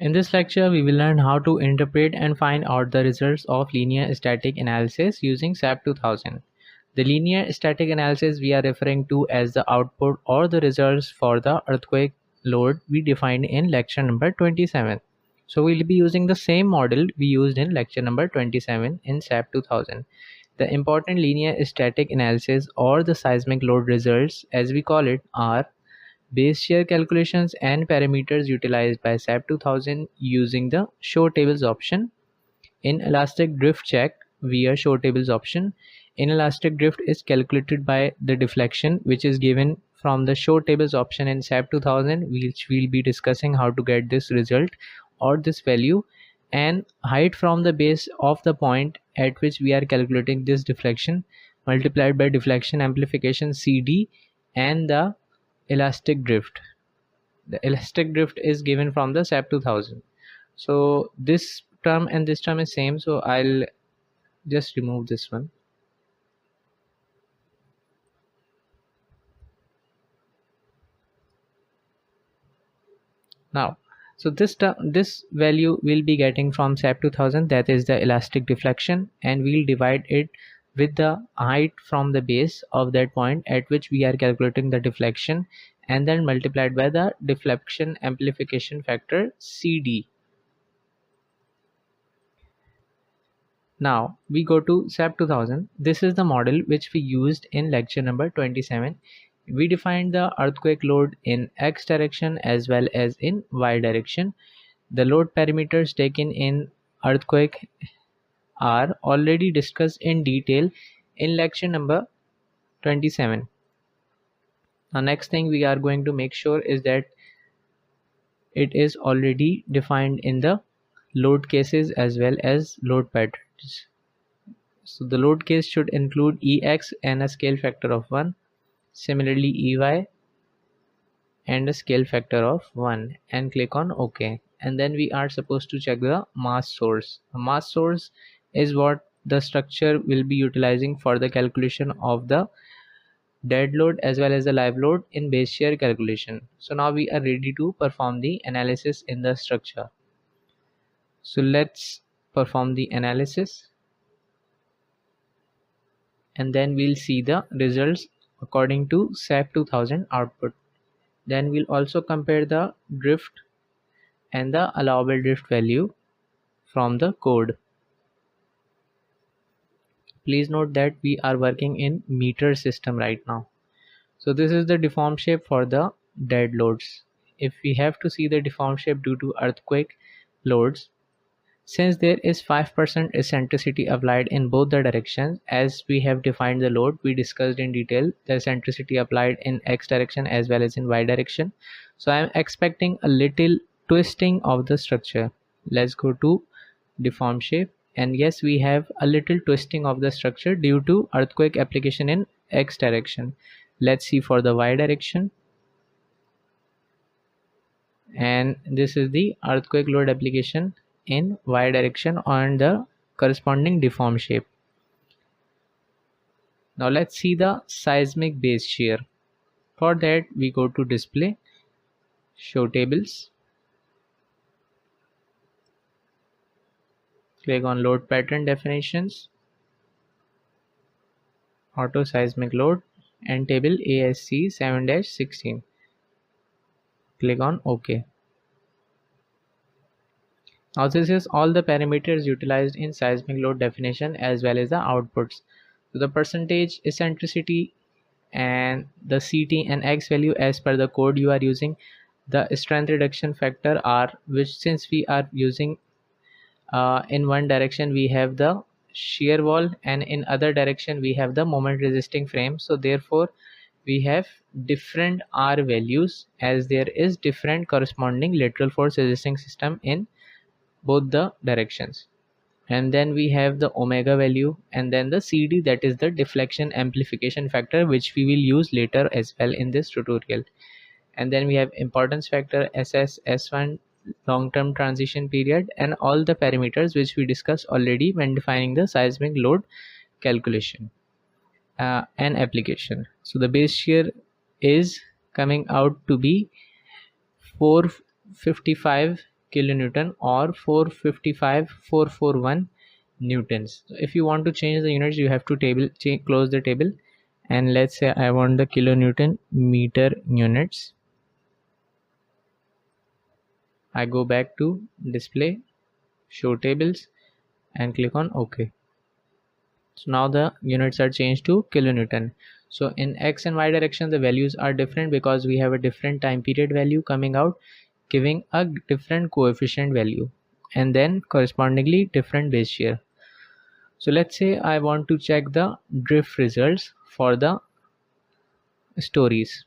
In this lecture, we will learn how to interpret and find out the results of linear static analysis using SAP 2000. The linear static analysis we are referring to as the output or the results for the earthquake load we defined in lecture number 27. So we'll be using the same model we used in lecture number 27 in SAP 2000. The important linear static analysis or the seismic load results as we call it are base shear calculations and parameters utilized by SAP 2000 using the show tables option. In elastic drift check via show tables option, in elastic drift is calculated by the deflection which is given from the show tables option in SAP 2000, which we'll be discussing how to get this result or this value, and height from the base of the point at which we are calculating this deflection multiplied by deflection amplification CD and the elastic drift. The elastic drift is given from the SAP 2000. So this term and this term is same, so I'll just remove this one. Now, so this value will be getting from SAP 2000, that is the elastic deflection, and we'll divide it with the height from the base of that point at which we are calculating the deflection, and then multiplied by the deflection amplification factor CD. Now we go to SAP 2000. This is the model which we used in lecture number 27. We defined the earthquake load in X direction as well as in Y direction. The load parameters taken in earthquake are already discussed in detail in lecture number 27. The next thing we are going to make sure is that it is already defined in the load cases as well as load patterns. So the load case should include Ex and a scale factor of 1, similarly Ey and a scale factor of 1, and click on OK. And then we are supposed to check the mass source. The mass source is what the structure will be utilizing for the calculation of the dead load as well as the live load in base shear calculation. So now we are ready to perform the analysis in the structure. So let's perform the analysis, and then we'll see the results according to SAP 2000 output. Then we'll also compare the drift and the allowable drift value from the code. Please note that we are working in meter system right now. So this is the deform shape for the dead loads. If we have to see the deform shape due to earthquake loads, since there is 5% eccentricity applied in both the directions, as we have defined the load, we discussed in detail the eccentricity applied in X direction as well as in Y direction. So I am expecting a little twisting of the structure. Let's go to deform shape, and yes, we have a little twisting of the structure due to earthquake application in X direction. Let's see for the Y direction, and this is the earthquake load application in Y direction on the corresponding deform shape. Now let's see the seismic base shear. For that we go to display, show tables, click on load pattern definitions, auto seismic load, and table ASC 7-16. Click on OK. Now this is all the parameters utilized in seismic load definition as well as the outputs. So the percentage eccentricity and the CT and X value as per the code you are using, the strength reduction factor R, which since we are using in one direction we have the shear wall and in other direction we have the moment resisting frame, so therefore we have different R values as there is different corresponding lateral force resisting system in both the directions. And then we have the omega value, and then the CD, that is the deflection amplification factor, which we will use later as well in this tutorial. And then we have importance factor, SS, S1, long-term transition period, and all the parameters which we discussed already when defining the seismic load calculation and application. So the base shear is coming out to be 455 kilonewton or 455,441 newtons. So if you want to change the units, you have to close the table, and let's say I want the kilonewton meter units. I go back to display, show tables, and click on OK. So now the units are changed to kilonewton. So in x and y direction the values are different because we have a different time period value coming out, giving a different coefficient value, and then correspondingly different base shear. So let's say I want to check the drift results for the stories.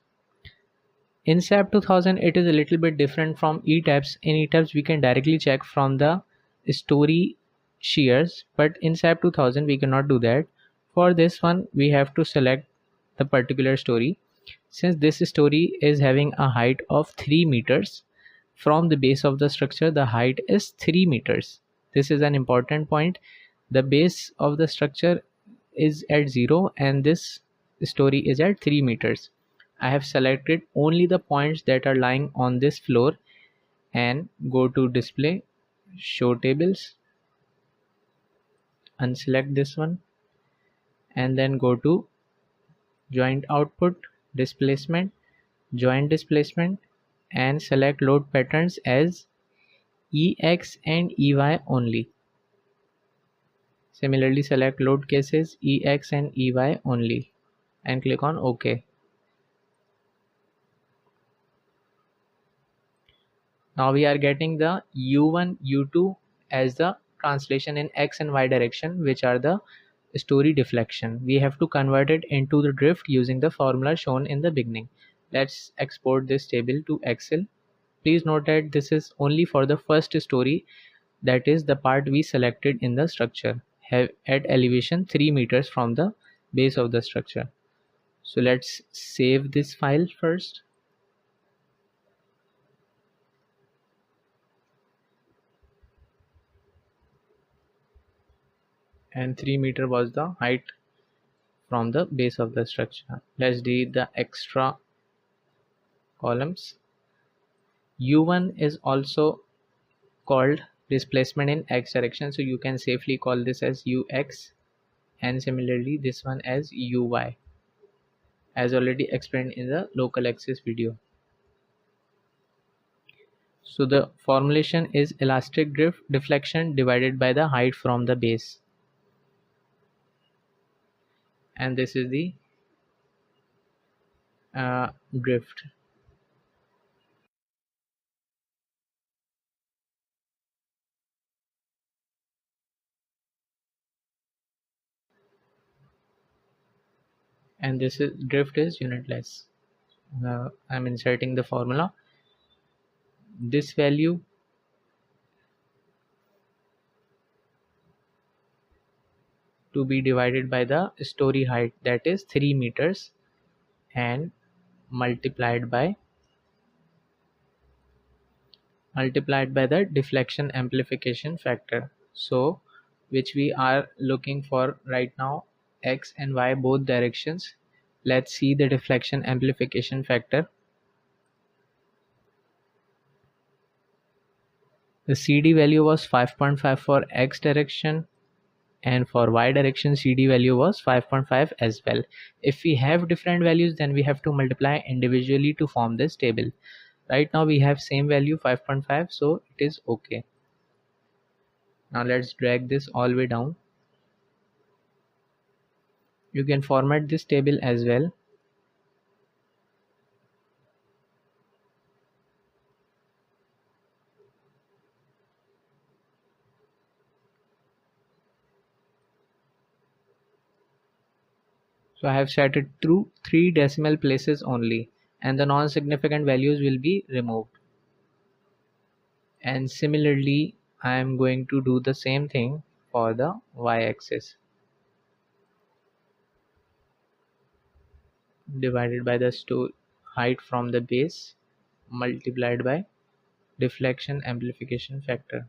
In SAP 2000 it is a little bit different from ETABS. In ETABS we can directly check from the story shears, but in SAP 2000 we cannot do that. For this one we have to select the particular story. Since this story is having a height of 3 meters, from the base of the structure the height is 3 meters. This is an important point. The base of the structure is at 0 and this story is at 3 meters. I have selected only the points that are lying on this floor and go to display, show tables, unselect this one, and then go to joint output, displacement, joint displacement, and select load patterns as EX and EY only. Similarly, select load cases EX and EY only and click on OK. Now we are getting the U1, U2 as the translation in X and Y direction, which are the story deflection. We have to convert it into the drift using the formula shown in the beginning. Let's export this table to Excel. Please note that this is only for the first story, that is the part we selected in the structure, have at elevation 3 meters from the base of the structure. So let's save this file first. And 3 meter was the height from the base of the structure. Let's delete the extra columns. U1 is also called displacement in X direction, so you can safely call this as UX, and similarly this one as UY, as already explained in the local axis video. So the formulation is elastic drift deflection divided by the height from the base, and this is the drift. And this is drift is unitless. I'm inserting the formula. This value to be divided by the story height, that is 3 meters, and multiplied by the deflection amplification factor, so which we are looking for right now, X and Y both directions. Let's see the deflection amplification factor. The CD value was 5.5 for X direction, and for Y direction CD value was 5.5 as well. If we have different values, then we have to multiply individually to form this table. Right now we have same value 5.5, so it is okay. Now let's drag this all the way down. You can format this table as well. So I have set it to 3 decimal places only, and the non-significant values will be removed. And similarly I am going to do the same thing for the y-axis, divided by the height from the base multiplied by deflection amplification factor.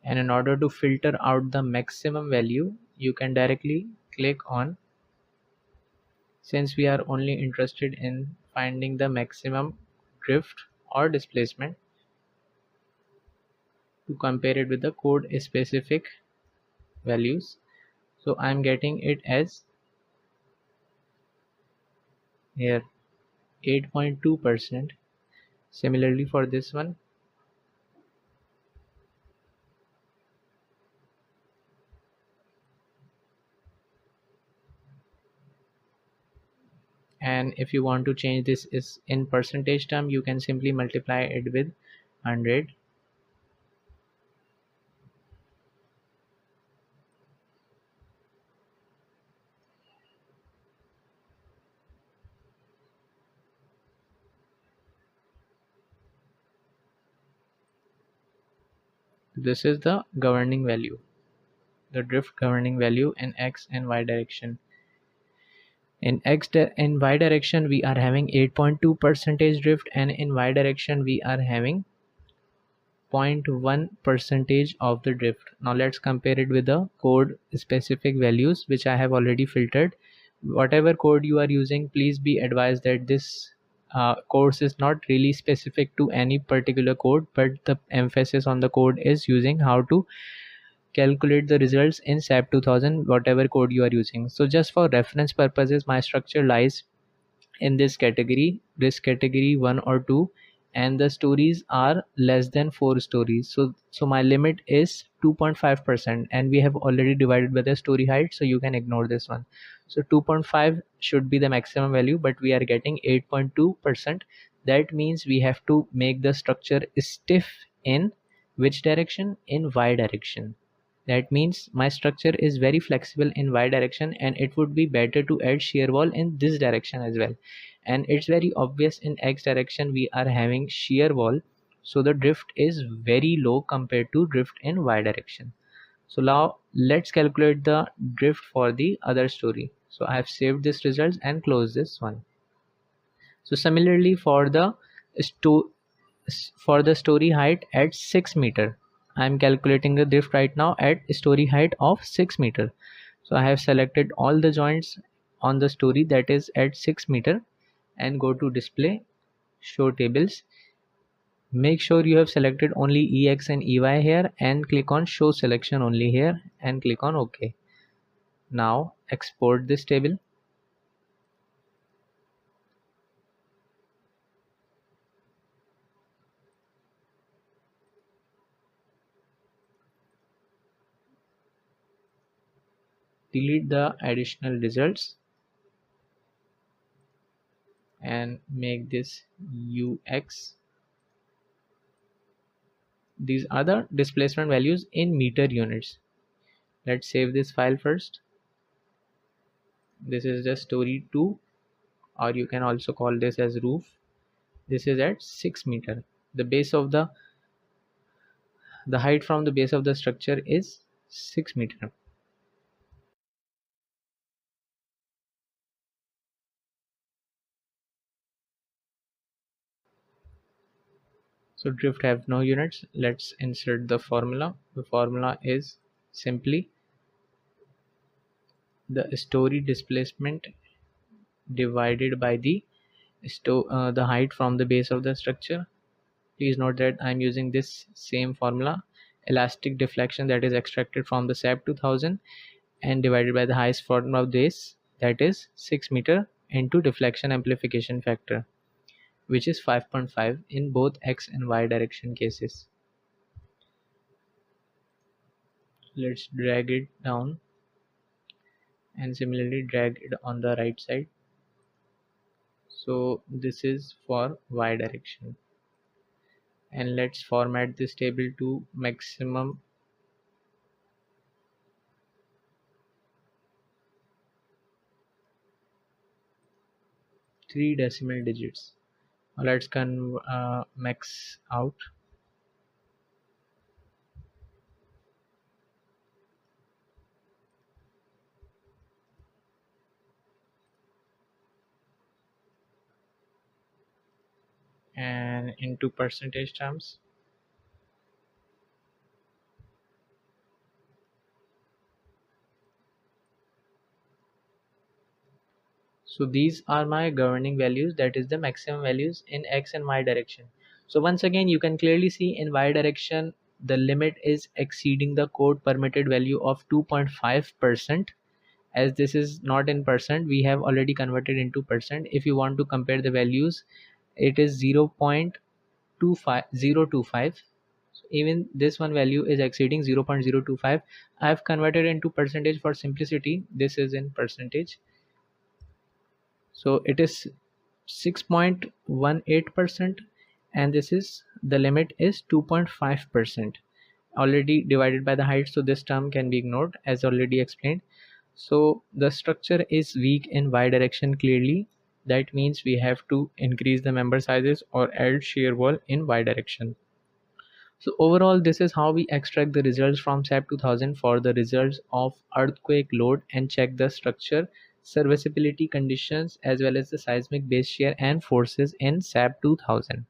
And in order to filter out the maximum value, you can directly click on, since we are only interested in finding the maximum drift or displacement to compare it with the code specific values. So I'm getting it as here 8.2%. Similarly for this one, and if you want to change this is in percentage term, you can simply multiply it with 100. This is the governing value, the drift governing value in x and y direction. In y direction we are having 8.2 percentage drift, and in y direction we are having 0.1 percentage of the drift. Now let's compare it with the code specific values which I have already filtered. Whatever code you are using, please be advised that this course is not really specific to any particular code, but the emphasis on the code is using how to calculate the results in SAP 2000 whatever code you are using. So just for reference purposes, my structure lies in this category 1 or 2, and the stories are less than 4 stories. So my limit is 2.5%, and we have already divided by the story height, so you can ignore this one. So 2.5 should be the maximum value, but we are getting 8.2%. That means we have to make the structure stiff in which direction? In y direction. That means my structure is very flexible in y direction, and it would be better to add shear wall in this direction as well. And it's very obvious in x direction we are having shear wall, so the drift is very low compared to drift in y direction. So now let's calculate the drift for the other story. So I have saved this result and close this one. So similarly sto for the story height at 6 meter, I am calculating the drift right now at story height of 6 meter. So I have selected all the joints on the story that is at 6 meter, and go to display, show tables. Make sure you have selected only EX and EY here, and click on show selection only here and click on OK. Now export this table. Delete the additional results and make this UX. These are the displacement values in meter units. Let's save this file first. This is the story 2, or you can also call this as roof. This is at 6 meter. The height from the base of the structure is 6 meter. So drift have no units. Let's insert the formula. The formula is simply the story displacement divided by the height from the base of the structure. Please note that I'm using this same formula, elastic deflection, that is extracted from the SAP 2000, and divided by the highest form of this, that is 6 meter, into deflection amplification factor, which is 5.5 in both x and y direction cases. Let's drag it down and similarly drag it on the right side. So this is for y direction, and let's format this table to maximum 3 decimal digits. Now let's max out. And into percentage terms, So these are my governing values, that is the maximum values in x and y direction. So once again you can clearly see in y direction the limit is exceeding the code permitted value of 2.5%. As this is not in percent, we have already converted into percent. If you want to compare the values, it is 0.25025. So even this one value is exceeding 0.025. I have converted into percentage for simplicity. This is in percentage, so it is 6.18%, and this is the limit is 2.5% already divided by the height, so this term can be ignored as already explained. So the structure is weak in y direction clearly. That means we have to increase the member sizes or add shear wall in y direction. So overall, this is how we extract the results from SAP 2000 for the results of earthquake load and check the structure, serviceability conditions as well as the seismic base shear and forces in SAP 2000.